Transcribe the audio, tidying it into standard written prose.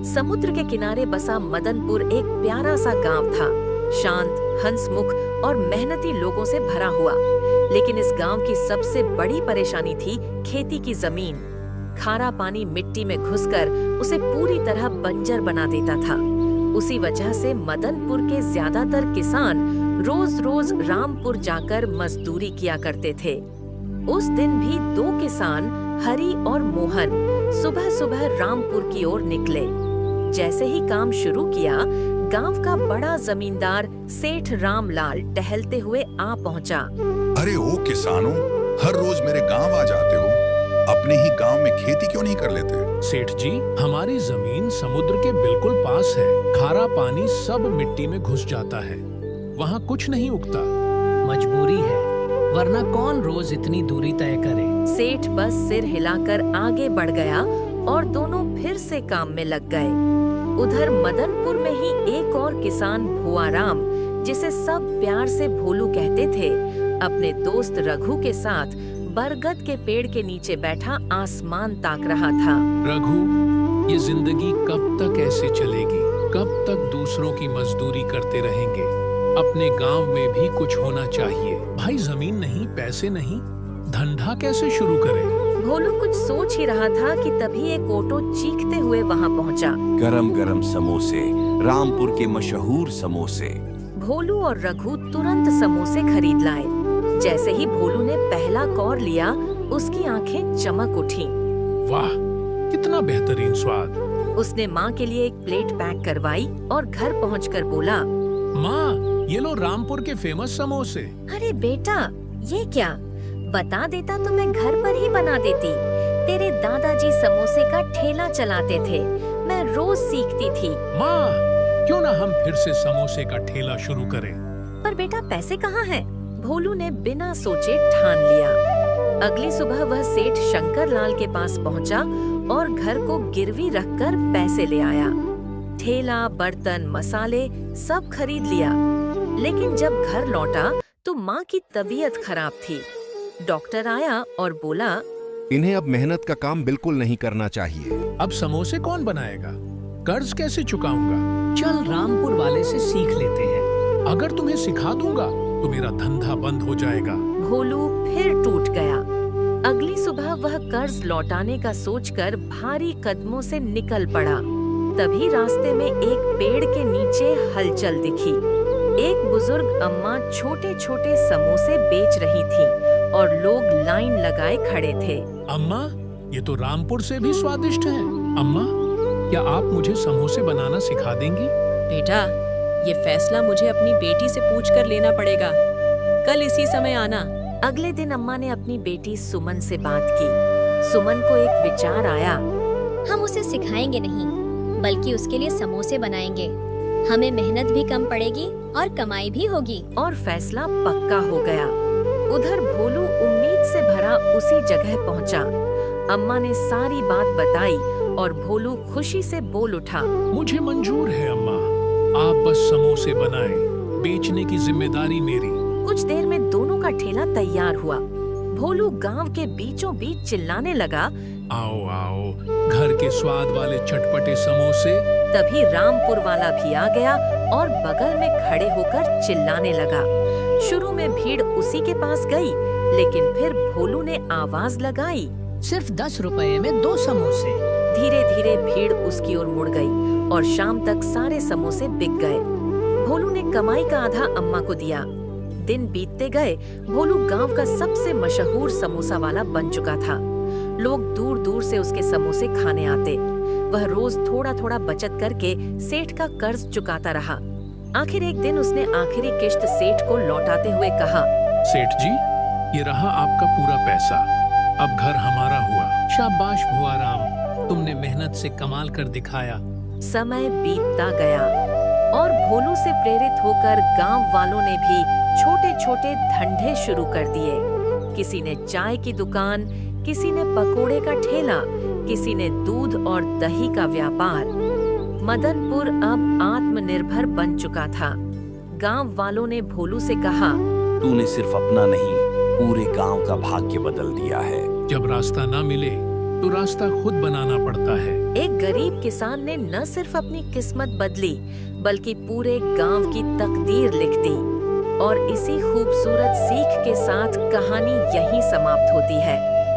समुद्र के किनारे बसा मदनपुर एक प्यारा सा गांव था, शांत, हंसमुख और मेहनती लोगों से भरा हुआ। लेकिन इस गांव की सबसे बड़ी परेशानी थी खेती की जमीन। खारा पानी मिट्टी में घुसकर उसे पूरी तरह बंजर बना देता था। उसी वजह से मदनपुर के ज्यादातर किसान रोज रोज रामपुर जाकर मजदूरी किया करते थे। उस दिन भी दो किसान, हरि और मोहन, सुबह सुबह रामपुर की ओर निकले। जैसे ही काम शुरू किया, गांव का बड़ा जमींदार सेठ रामलाल टहलते हुए आ पहुंचा। अरे ओ किसानों, हर रोज मेरे गांव आ जाते हो, अपने ही गांव में खेती क्यों नहीं कर लेते? सेठ जी, हमारी जमीन समुद्र के बिल्कुल पास है। खारा पानी सब मिट्टी में घुस जाता है, वहाँ कुछ नहीं उगता। मजबूरी है, वरना कौन रोज इतनी दूरी तय करे। सेठ बस सिर हिलाकर आगे बढ़ गया और दोनों फिर से काम में लग गए। उधर मदनपुर में ही एक और किसान भुआराम, जिसे सब प्यार से भोलू कहते थे, अपने दोस्त रघु के साथ बरगद के पेड़ के नीचे बैठा आसमान ताक रहा था। रघु, ये जिंदगी कब तक ऐसे चलेगी? कब तक दूसरों की मजदूरी करते रहेंगे? अपने गांव में भी कुछ होना चाहिए। भाई, जमीन नहीं, पैसे नहीं, धंधा कैसे शुरू करें? भोलू कुछ सोच ही रहा था कि तभी एक ऑटो चीखते हुए वहां पहुंचा। गरम गरम समोसे, रामपुर के मशहूर समोसे। भोलू और रघु तुरंत समोसे खरीद लाए। जैसे ही भोलू ने पहला कौर लिया, उसकी आंखें चमक उठी। वाह, कितना बेहतरीन स्वाद! उसने माँ के लिए एक प्लेट पैक करवाई और घर पहुंचकर बोला, माँ, ये लो रामपुर के फेमस समोसे। अरे बेटा, ये क्या? बता देता तो मैं घर पर ही बना देती। तेरे दादाजी समोसे का ठेला चलाते थे, मैं रोज सीखती थी। माँ, क्यों ना हम फिर से समोसे का ठेला शुरू करें? पर बेटा, पैसे कहाँ हैं? भोलू ने बिना सोचे ठान लिया। अगली सुबह वह सेठ शंकर लाल के पास पहुंचा और घर को गिरवी रखकर पैसे ले आया। ठेला, बर्तन, मसाले सब खरीद लिया। लेकिन जब घर लौटा तो माँ की तबीयत खराब थी। डॉक्टर आया और बोला, इन्हें अब मेहनत का काम बिल्कुल नहीं करना चाहिए। अब समोसे कौन बनाएगा? कर्ज कैसे चुकाऊंगा? चल रामपुर वाले से सीख लेते हैं। अगर तुम्हें सिखा दूंगा तो मेरा धंधा बंद हो जाएगा। भोलू फिर टूट गया। अगली सुबह वह कर्ज लौटाने का सोचकर भारी कदमों से निकल पड़ा। तभी रास्ते में एक पेड़ के नीचे हलचल दिखी। एक बुजुर्ग अम्मा छोटे छोटे समोसे बेच रही थी और लोग लाइन लगाए खड़े थे। अम्मा, ये तो रामपुर से भी स्वादिष्ट है। अम्मा, क्या आप मुझे समोसे बनाना सिखा देंगी? बेटा, ये फैसला मुझे अपनी बेटी से पूछकर लेना पड़ेगा। कल इसी समय आना। अगले दिन अम्मा ने अपनी बेटी सुमन से बात की। सुमन को एक विचार आया। हम उसे सिखाएंगे नहीं, बल्कि उसके लिए समोसे बनाएंगे। हमें मेहनत भी कम पड़ेगी और कमाई भी होगी। और फैसला पक्का हो गया। उधर भोलू उम्मीद से भरा उसी जगह पहुंचा। अम्मा ने सारी बात बताई और भोलू खुशी से बोल उठा, मुझे मंजूर है अम्मा, आप बस समोसे बनाएं, बेचने की जिम्मेदारी मेरी। कुछ देर में दोनों का ठेला तैयार हुआ। भोलू गांव के बीचों बीच चिल्लाने लगा, आओ आओ, घर के स्वाद वाले चटपटे समोसे। तभी रामपुर वाला भी आ गया और बगल में खड़े होकर चिल्लाने लगा। शुरू में भीड़ उसी के पास गई, लेकिन फिर भोलू ने आवाज लगाई, सिर्फ 10 रुपए में 2 समोसे। धीरे धीरे भीड़ उसकी ओर मुड़ गई और शाम तक सारे समोसे बिक गए। भोलू ने कमाई का आधा अम्मा को दिया। दिन बीतते गए, भोलू गांव का सबसे मशहूर समोसा वाला बन चुका था। लोग दूर दूर से उसके समोसे खाने आते। वह रोज थोड़ा थोड़ा बचत करके सेठ का कर्ज चुकाता रहा। आखिर एक दिन उसने आखिरी किश्त सेठ को लौटाते हुए कहा, सेठ जी, ये रहा आपका पूरा पैसा। अब घर हमारा हुआ। शाबाश भुआराम, तुमने मेहनत से कमाल कर दिखाया। समय बीतता गया और भोलू से प्रेरित होकर गांव वालों ने भी छोटे छोटे धंधे शुरू कर दिए। किसी ने चाय की दुकान, किसी ने पकोड़े का ठेला, किसी ने दूध और दही का व्यापार। मदनपुर अब आत्मनिर्भर बन चुका था। गांव वालों ने भोलू से कहा, तूने सिर्फ अपना नहीं, पूरे गांव का भाग्य बदल दिया है। जब रास्ता ना मिले तो रास्ता खुद बनाना पड़ता है। एक गरीब किसान ने न सिर्फ अपनी किस्मत बदली बल्कि पूरे गांव की तकदीर लिख दी। और इसी खूबसूरत सीख के साथ कहानी यहीं समाप्त होती है।